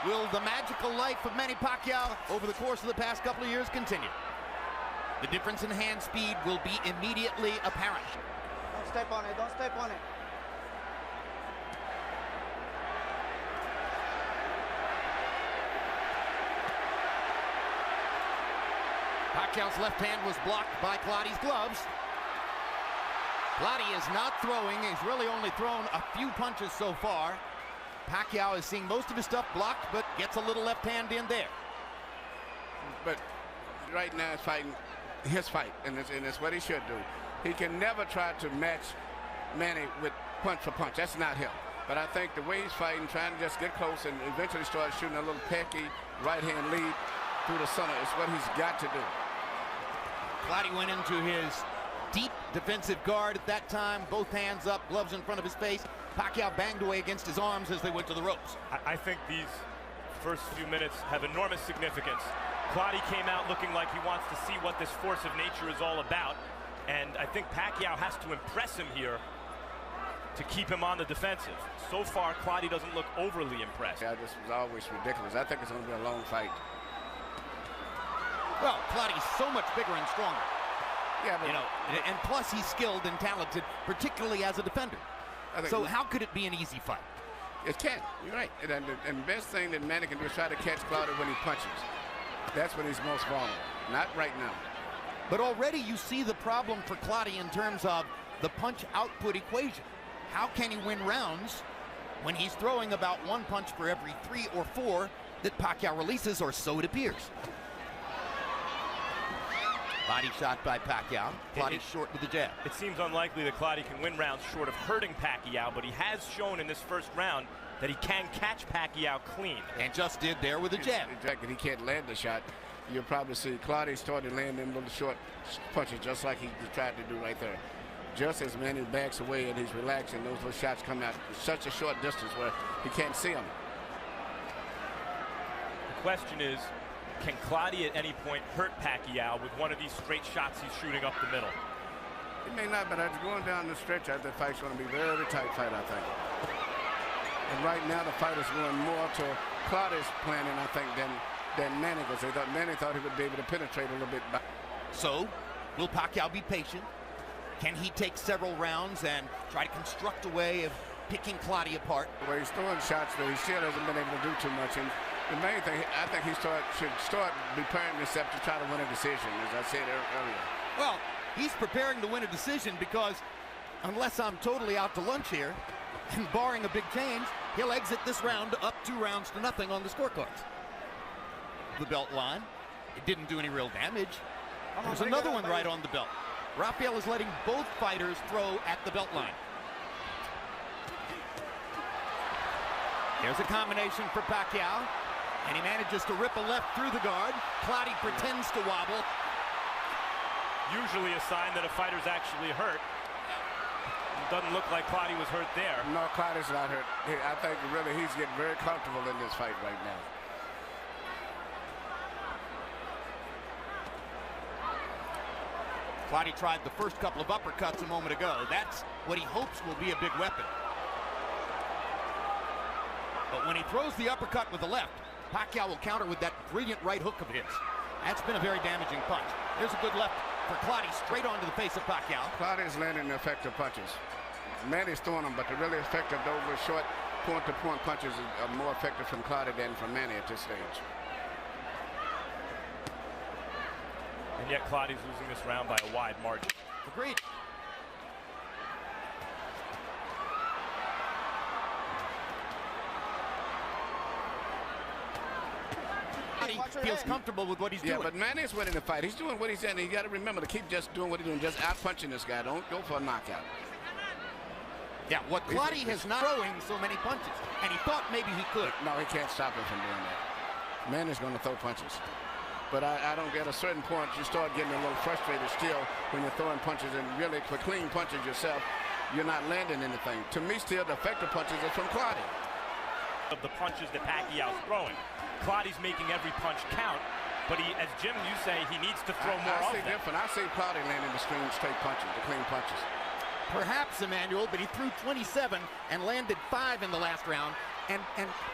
Will the magical life of Manny Paquiao over the course of the past couple of years continue? The difference in hand speed will be immediately apparent. Don't step on it, don't step on it. Paquiao's left hand was blocked by Clotey's gloves. Clotey is not throwing. He's really only thrown a few punches so far. Paquiao is seeing most of his stuff blocked, but gets a little left hand in there. But right now it's fighting his fight, and it's what he should do. He can never try to match Manny with punch for punch. That's not him. But I think the way he's fighting, trying to just get close and eventually start shooting a little pecky right-hand lead through the center is what he's got to do. Clotey went into his deep defensive guard at that time, both hands up, gloves in front of his face. Paquiao banged away against his arms as they went to the ropes. I think these first few minutes have enormous significance. Clotey came out looking like he wants to see what this force of nature is all about, and I think Paquiao has to impress him here to keep him on the defensive. So far, Clotey doesn't look overly impressed. Yeah, this was always ridiculous. I think it's going to be a long fight. Well, Clotey's so much bigger and stronger. Yeah, but and plus he's skilled and talented, particularly as a defender. So how could it be an easy fight? It can. You're right. And the best thing that Manny can do is try to catch Clotey when he punches. That's when he's most vulnerable. Not right now. But already you see the problem for Clotey in terms of the punch output equation. How can he win rounds when he's throwing about one punch for every 3 or 4 that Paquiao releases, or so it appears? Body shot by Paquiao. Clotey short with the jab. It seems unlikely that Clotey can win rounds short of hurting Paquiao, but he has shown in this first round that he can catch Paquiao clean. And just did there with a jab. Exactly. He can't land the shot. You'll probably see Clotey starting to land them little short punches just like he tried to do right there. Just as Manny backs away and he's relaxing, those little shots come out such a short distance where he can't see them. The question is, can Clotey at any point hurt Paquiao with one of these straight shots he's shooting up the middle? He may not, but as going down the stretch, the fight's going to be a very tight fight, I think. And right now, the fight is going more to Clotey's planning, I think, than Manny, because Manny thought he would be able to penetrate a little bit back. So, will Paquiao be patient? Can he take several rounds and try to construct a way of picking Clotey apart? Well, he's throwing shots, but he still hasn't been able to do too much. And the main thing, I think he should start preparing himself to try to win a decision, as I said earlier. Well, he's preparing to win a decision because, unless I'm totally out to lunch here, and barring a big change, he'll exit this round up 2 rounds to nothing on the scorecards. The belt line. It didn't do any real damage. There's another one right on the belt. Rafael is letting both fighters throw at the belt line. There's a combination for Paquiao, and he manages to rip a left through the guard. Clotey pretends to wobble. Usually a sign that a fighter's actually hurt. It doesn't look like Clotey was hurt there. No, Clotey's not hurt. I think really he's getting very comfortable in this fight right now. Clotey tried the first couple of uppercuts a moment ago. That's what he hopes will be a big weapon. But when he throws the uppercut with the left, Paquiao will counter with that brilliant right hook of his. That's been a very damaging punch. There's a good left for Clotey, straight onto the face of Paquiao. Clotey's landing effective punches. Manny's throwing them, but the really effective, those short point-to-point punches are more effective from Clotey than from Manny at this stage. And yet Clotey's losing this round by a wide margin. Agreed. Clotey feels comfortable with what he's doing. Yeah, but Manny's winning the fight. He's doing what he's saying. You got to remember to keep just doing what he's doing, just out-punching this guy. Don't go for a knockout. Yeah, what Clotey has not throwing so many punches, and he thought maybe he could. No, he can't stop him from doing that. Manny's going to throw punches. But I don't get a certain point, you start getting a little frustrated still when you're throwing punches, and really for clean punches yourself, you're not landing anything. To me, still, the effective punches are from Clotey. Of the punches that Paquiao's throwing, Clotey's making every punch count, but he, as Jim, you say, he needs to throw more often. I see different. I see Clotey landing the straight punches, the clean punches. Perhaps, Emmanuel, but he threw 27 and landed 5 in the last round.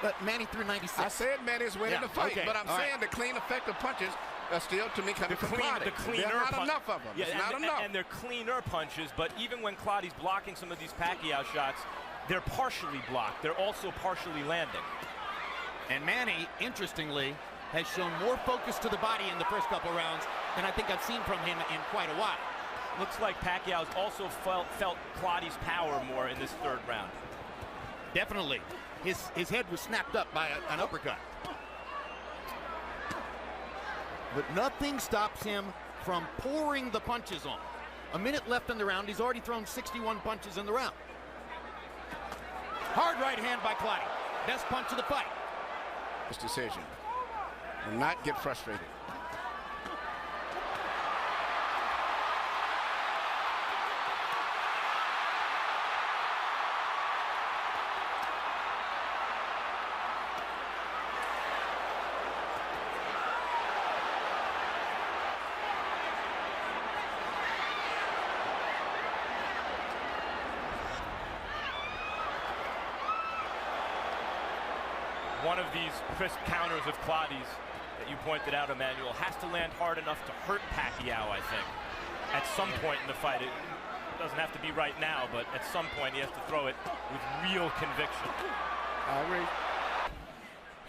But Manny threw 96. I said Manny's winning the fight, okay, but I'm saying the clean, effective punches are still, to me, coming from Clotey. The cleaner There are not enough of them. Yeah, it's not enough. And they're cleaner punches, but even when Clotey's blocking some of these Paquiao shots, they're partially blocked. They're also partially landing. And Manny, interestingly, has shown more focus to the body in the first couple rounds than I think I've seen from him in quite a while. Looks like Paquiao's also felt Clotey's power more in this third round. Definitely. His head was snapped up by an uppercut. But nothing stops him from pouring the punches on. A minute left in the round. He's already thrown 61 punches in the round. Hard right hand by Clotey. Best punch of the fight. This decision. Do not get frustrated. One of these crisp counters of Clotey's that you pointed out, Emmanuel, has to land hard enough to hurt Paquiao, I think, at some point in the fight. It doesn't have to be right now, but at some point he has to throw it with real conviction. I agree.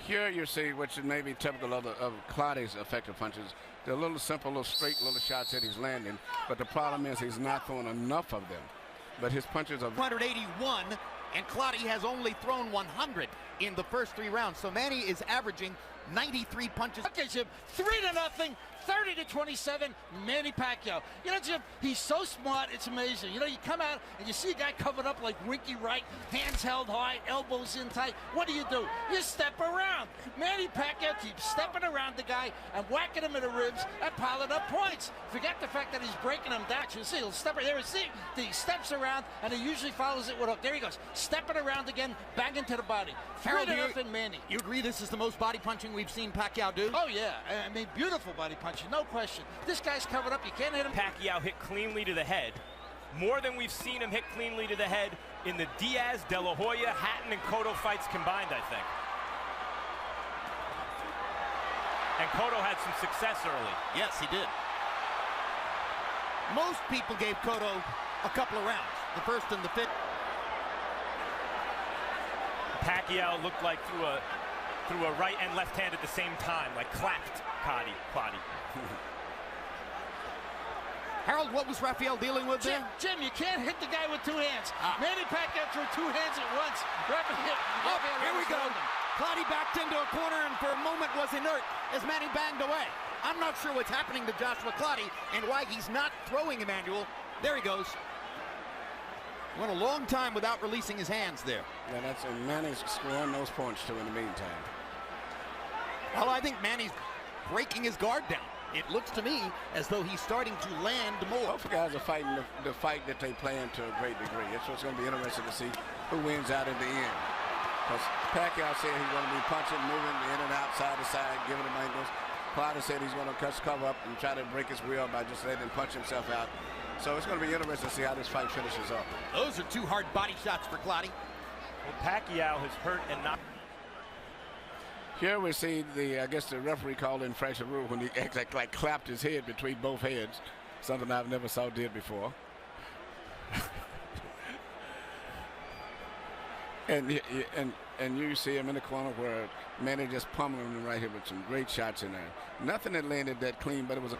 Here you see, which is maybe typical of Clotey's effective punches, they're little simple, little straight little shots that he's landing, but the problem is he's not throwing enough of them. But his punches are 181, and Clotey has only thrown 100 in the first 3 rounds. So Manny is averaging 93 punches. Okay, Jim, 3-0, 30-27, Manny Paquiao. You know, Jim, he's so smart, it's amazing. You know, you come out and you see a guy covered up like Winky Wright, hands held high, elbows in tight. What do? You step around. Manny Paquiao keeps stepping around the guy and whacking him in the ribs and piling up points. Forget the fact that he's breaking him down. You see, he'll step right there. See, he steps around and he usually follows it with a, there he goes, stepping around again, banging to the body. 3-0, Manny. You agree this is the most body punching we've seen Paquiao do? Oh, yeah. I mean, beautiful body punching, no question. This guy's covered up. You can't hit him. Paquiao hit cleanly to the head. More than we've seen him hit cleanly to the head in the Diaz, De La Hoya, Hatton, and Cotto fights combined, I think. And Cotto had some success early. Yes, he did. Most people gave Cotto a couple of rounds, the first and the fifth. Paquiao looked like threw a right and left hand at the same time, like clapped Clotey. Harold, what was Rafael dealing with there? Jim, you can't hit the guy with 2 hands. Manny Paquiao threw 2 hands at once. Here we go. Clotey backed into a corner and for a moment was inert as Manny banged away. I'm not sure what's happening to Joshua Clotey and why he's not throwing Emmanuel. There he goes. Went a long time without releasing his hands there. Yeah, that's and Manny's scoring those points too in the meantime. Well, I think Manny's breaking his guard down. It looks to me as though he's starting to land more. Both guys are fighting the fight that they play to a great degree. It's what's going to be interesting to see who wins out in the end. Because Paquiao said he's going to be punching, moving in and out, side to side, giving him angles. Clotey said he's going to cover up and try to break his will by just letting him punch himself out. So it's going to be interesting to see how this fight finishes up. Those are 2 hard body shots for Clotey. Well, Paquiao has hurt and not. Here we see I guess the referee called infraction rule when he like clapped his head between both heads, something I've never saw did before. and you see him in the corner where Manny just pummeling him right here with some great shots in there. Nothing that landed that clean, but it was a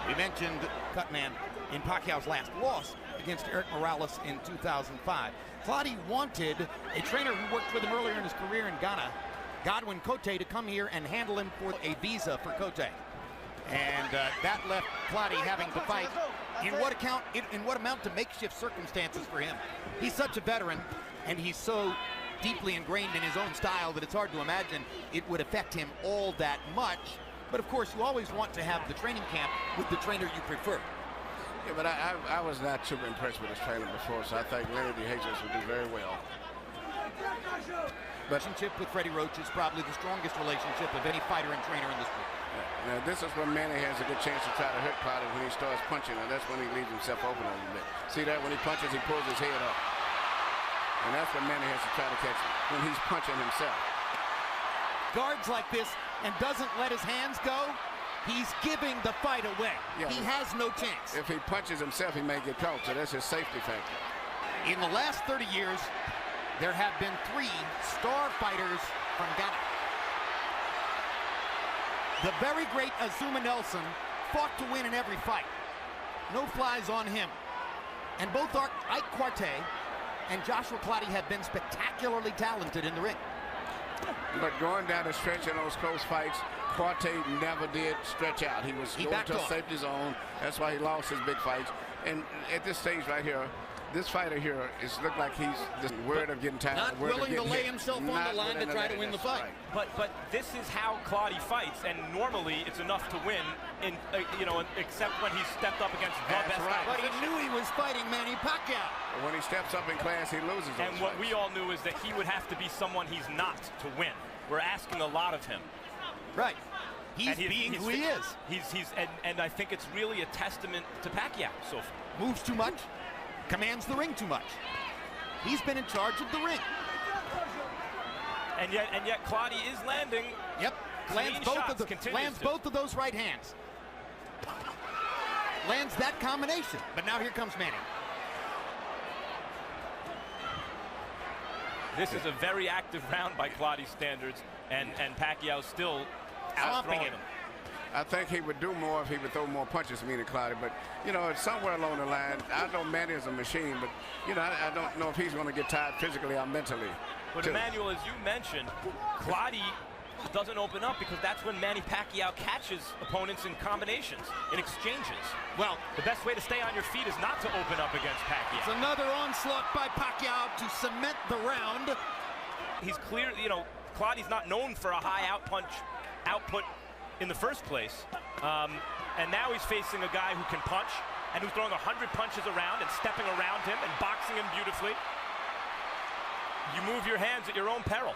We mentioned Cutman in Pacquiao's last loss against Eric Morales in 2005. Clotey wanted a trainer who worked with him earlier in his career in Ghana Godwin Clotey to come here and handle him for a visa for Clotey. And that left Clotey having to fight in what amount to makeshift circumstances for him. He's such a veteran, and he's so deeply ingrained in his own style that it's hard to imagine it would affect him all that much. But of course, you always want to have the training camp with the trainer you prefer. Yeah, but I was not too impressed with his training before, so I think Manny DeJesus would do very well. Relationship with Freddie Roach is probably the strongest relationship of any fighter and trainer in the sport. Yeah. Now, this is when Manny has a good chance to try to hurt Clotey when he starts punching, and that's when he leaves himself open a little bit. See that? When he punches, he pulls his head up. And that's when Manny has to try to catch him, when he's punching himself. Guards like this and doesn't let his hands go, he's giving the fight away. Yeah, he has no chance. If he punches himself, he may get caught, so that's his safety factor. In the last 30 years, there have been 3 star fighters from Ghana. The very great Azuma Nelson fought to win in every fight. No flies on him. And both Ike Quartey and Joshua Clotey have been spectacularly talented in the ring. But going down the stretch in those close fights, Clotey never did stretch out. He was going to a safety zone. That's why he lost his big fights. And at this stage right here, this fighter here looked like he's just worried of getting tired. Not willing to lay himself on the line to try to win the fight. Right. But this is how Clotey fights, and normally it's enough to win, except when he stepped up against the best guy. But he knew he was fighting Manny Paquiao. When he steps up in class, he loses. And what we all knew is that he would have to be someone he's not to win. We're asking a lot of him. Right. He's being who he is. And I think it's really a testament to Paquiao so far. Moves too much, commands the ring too much. He's been in charge of the ring. And yet Clotey is landing. Yep. Lands both of those right hands. Lands that combination. But now here comes Manny. This is a very active round by Clotey standards, and Pacquiao still outthrowing him. I think he would do more if he would throw more punches than Clotey, but you know, it's somewhere along the line. I know Manny is a machine, but you know, I don't know if he's going to get tired physically or mentally. But Emmanuel, as you mentioned, Clotey doesn't open up because that's when Manny Pacquiao catches opponents in combinations, in exchanges. Well, the best way to stay on your feet is not to open up against Pacquiao. It's another onslaught by Paquiao to cement the round. He's clear, you know, Clotey's not known for a high output in the first place. And now he's facing a guy who can punch and who's throwing 100 punches around and stepping around him and boxing him beautifully. You move your hands at your own peril.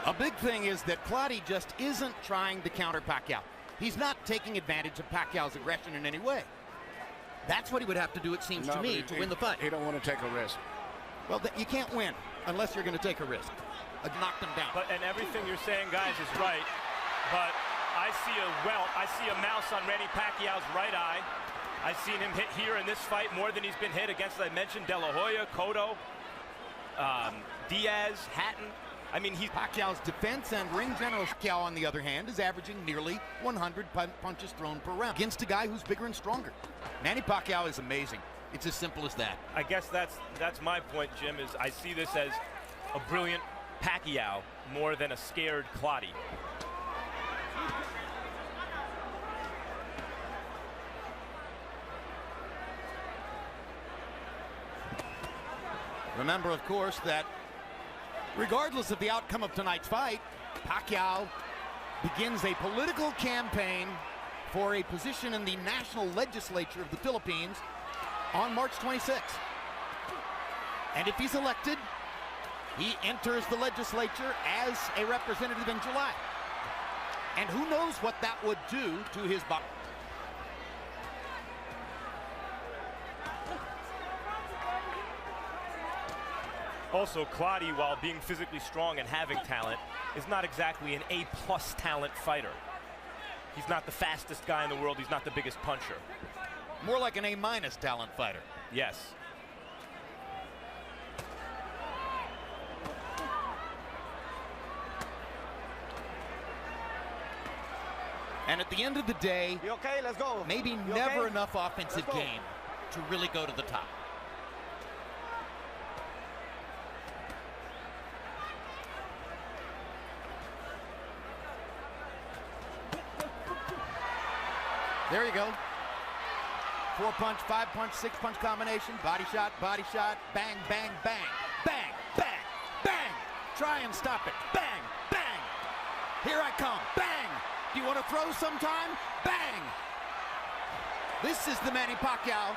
A big thing is that Clotey just isn't trying to counter Paquiao. He's not taking advantage of Pacquiao's aggression in any way. That's what he would have to do, it seems to me, to win the fight. He don't want to take a risk. Well, you can't win unless you're going to take a risk. Knock them down. And everything you're saying, guys, is right. But I see a welt. I see a mouse on Manny Pacquiao's right eye. I've seen him hit here in this fight more than he's been hit against, as I mentioned, De La Hoya, Cotto, Diaz, Hatton. I mean, Pacquiao's defense and ring general. Pacquiao, on the other hand, is averaging nearly 100 punches thrown per round against a guy who's bigger and stronger. Manny Paquiao is amazing. It's as simple as that. I guess that's my point, Jim, is I see this as a brilliant Pacquiao more than a scared Clotey. Remember, of course, that regardless of the outcome of tonight's fight, Paquiao begins a political campaign for a position in the national legislature of the Philippines on March 26th. And if he's elected, he enters the legislature as a representative in July. And who knows what that would do to his body. Also, Clotey, while being physically strong and having talent, is not exactly an A+ talent fighter. He's not the fastest guy in the world. He's not the biggest puncher. More like an A- talent fighter. Yes. And at the end of the day, You okay? Let's go. maybe You never okay? enough offensive Let's go. game to really go to the top. There you go. 4-punch, 5-punch, 6-punch combination. Body shot, bang, bang, bang. Bang, bang, bang. Try and stop it. Bang, bang. Here I come. Bang. Do you want to throw sometime? Bang. This is the Manny Paquiao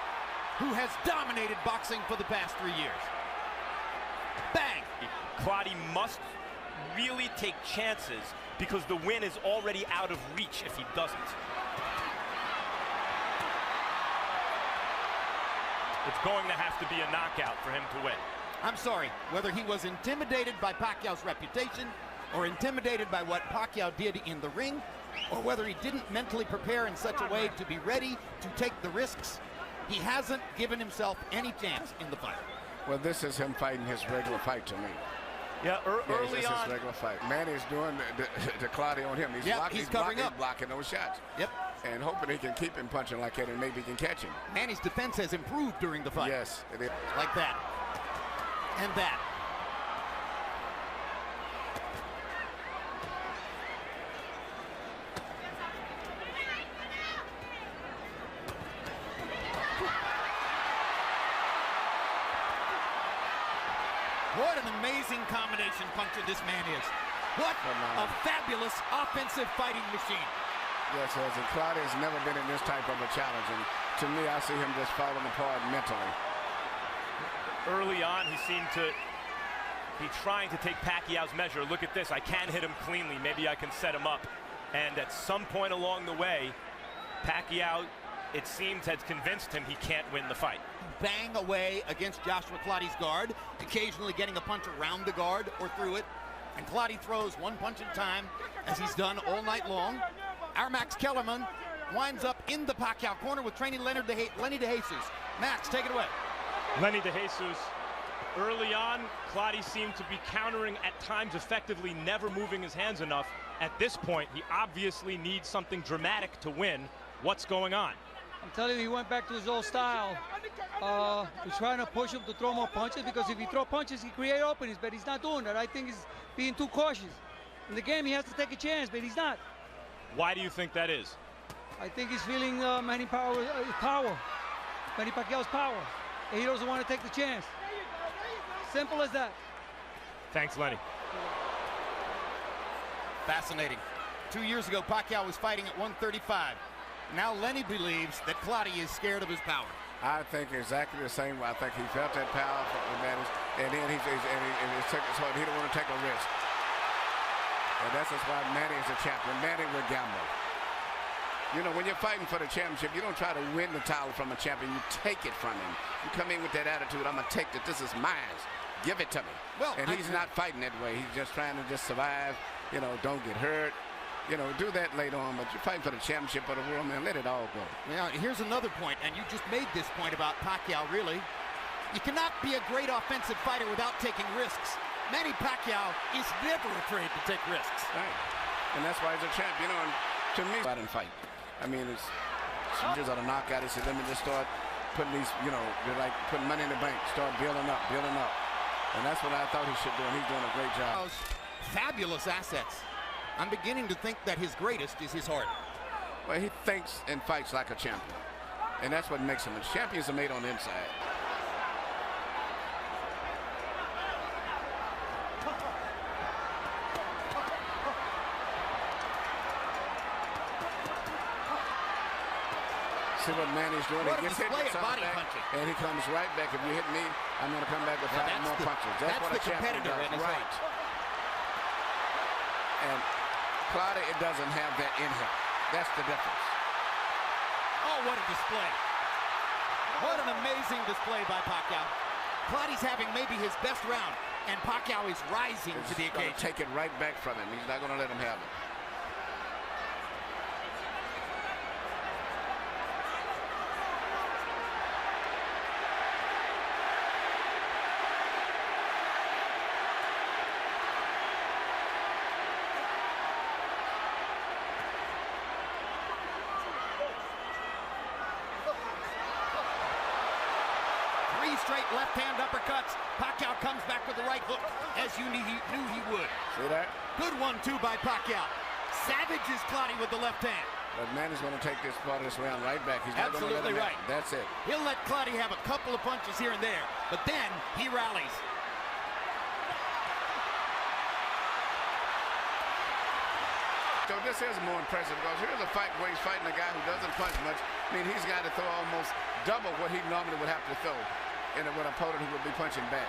who has dominated boxing for the past 3 years. Bang. Clotey must really take chances because the win is already out of reach if he doesn't. It's going to have to be a knockout for him to win. I'm sorry, whether he was intimidated by Pacquiao's reputation or intimidated by what Paquiao did in the ring, or whether he didn't mentally prepare in such a way to be ready to take the risks, he hasn't given himself any chance in the fight. Well, this is him fighting his regular fight to me. Yeah, early this is on. his regular fight. Manny's doing the Clotey on him. He's covering up. Blocking those shots. Yep. And hoping he can keep him punching like that and maybe he can catch him. Manny's defense has improved during the fight. Yes, it is. Like that. And that. What an amazing combination puncher this man is. What a fabulous offensive fighting machine. Yes, and Clotey has never been in this type of a challenge. And to me, I see him just falling apart mentally. Early on, he seemed to be trying to take Pacquiao's measure. Look at this. I can hit him cleanly. Maybe I can set him up. And at some point along the way, Pacquiao, it seems, has convinced him he can't win the fight. Bang away against Joshua Clotey's guard, occasionally getting a punch around the guard or through it. And Clotey throws one punch at a time, as he's done all night long. Our Max Kellerman winds up in the Paquiao corner with training Lenny De Jesus. Max, take it away. Lenny De Jesus, early on, Clotey seemed to be countering at times effectively, never moving his hands enough. At this point, he obviously needs something dramatic to win. What's going on? I'm telling you, he went back to his old style. He's trying to push him to throw more punches, because if he throws punches, he creates openings, but he's not doing that. I think he's being too cautious. In the game, he has to take a chance, but he's not. Why do you think that is? I think he's feeling Manny Pacquiao's power, and he doesn't want to take the chance. Simple as that. Thanks, Lenny. Fascinating. 2 years ago, Paquiao was fighting at 135. Now Lenny believes that Clotey is scared of his power. I think exactly the same way. I think he felt that power from Manny, and then he don't want to take a risk. And that's just why Manny is a champion. Manny will gamble. You know, when you're fighting for the championship, you don't try to win the title from a champion. You take it from him. You come in with that attitude, I'm going to take it. This is mine. Give it to me. Well, and he's not fighting that way. He's just trying to just survive. You know, don't get hurt. You know, do that later on, but you're fighting for the championship of the world, man. Let it all go. Now, here's another point, and you just made this point about Paquiao, really. You cannot be a great offensive fighter without taking risks. Manny Paquiao is never afraid to take risks. Right. And that's why he's a champ. You know, and to me, I didn't fight. I mean, it's years of the knockout. He said, let me just start putting these, you know, they're like putting money in the bank. Start building up. And that's what I thought he should do, and he's doing a great job. Fabulous assets. I'm beginning to think that his greatest is his heart. Well, he thinks and fights like a champion. And that's what makes him. Champions are made on the inside. See what Manny's doing. What he gets hit with body back, punching. and he comes right back. If you hit me, I'm going to come back with 5 more punches. That's what a champion does. Right. And Clotey, it doesn't have that in him. That's the difference. Oh, what a display. What an amazing display by Paquiao. Clotey's having maybe his best round, and Paquiao is rising to the occasion. Take it right back from him. He's not going to let him have it. Straight left-hand uppercuts. Paquiao comes back with the right hook, as you knew he would. See that? Good 1-2 by Paquiao. Savages Clotey with the left hand. But Manny's going to take this part of this round right back. He's not going to let Absolutely him right. out. That's it. He'll let Clotey have a couple of punches here and there, but then he rallies. So this is more impressive because here's a fight where he's fighting a guy who doesn't punch much. I mean, he's got to throw almost double what he normally would have to throw in an opponent who would be punching back.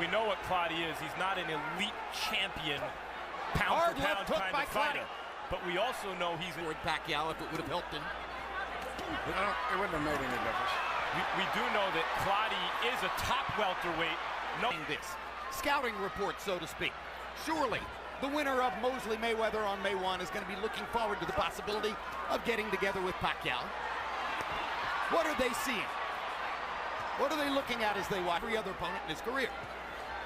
We know what Clotey is. He's not an elite champion, pound Hard for left pound hook kind by of fighter. Clotey. But we also know he's Toward Paquiao if it would have helped him. It wouldn't have made any difference. we do know that Clotey is a top welterweight. No, This scouting report, so to speak. Surely the winner of Mosley Mayweather on May 1 is going to be looking forward to the possibility of getting together with Paquiao. What are they seeing? What are they looking at as they watch every other opponent in his career?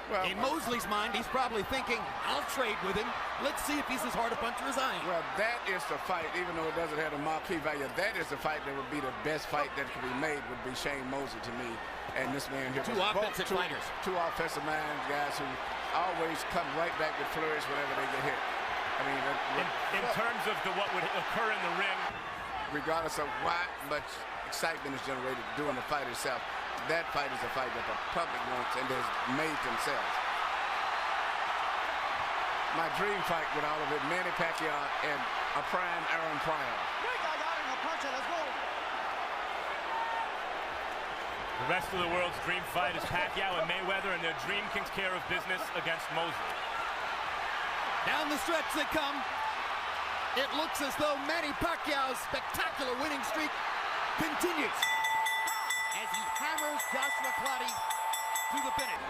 Well, In Mosley's mind, he's probably thinking, I'll trade with him. Let's see if he's as hard a puncher as I am. well, that is the fight, even though it doesn't have a marquee value. That is the fight that would be the best fight that could be made, would be Shane Mosley to me. And this man here. Two offensive fighters. Two offensive minds, guys who always come right back with flourish whenever they get hit. I mean, in terms of what would occur in the ring. regardless of what much excitement is generated during the fight itself, that fight is a fight that the public wants and has made themselves. My dream fight with all of it, Manny Paquiao and a prime Aaron Pryor. Let's go. The rest of the world's dream fight is Pacquiao and Mayweather, and their dream takes care of business against Mosley. Down the stretch they come. It looks as though Manny Pacquiao's spectacular winning streak continues as he hammers Joshua Clotey to the finish.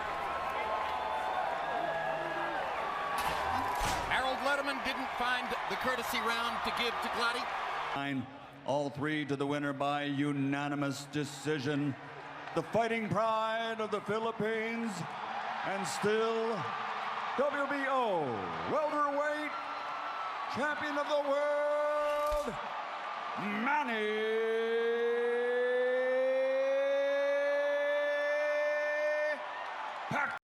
Harold Letterman didn't find the courtesy round to give to Clotey. All three to the winner by unanimous decision. The fighting pride of the Philippines, and still WBO welterweight champion of the world, Manny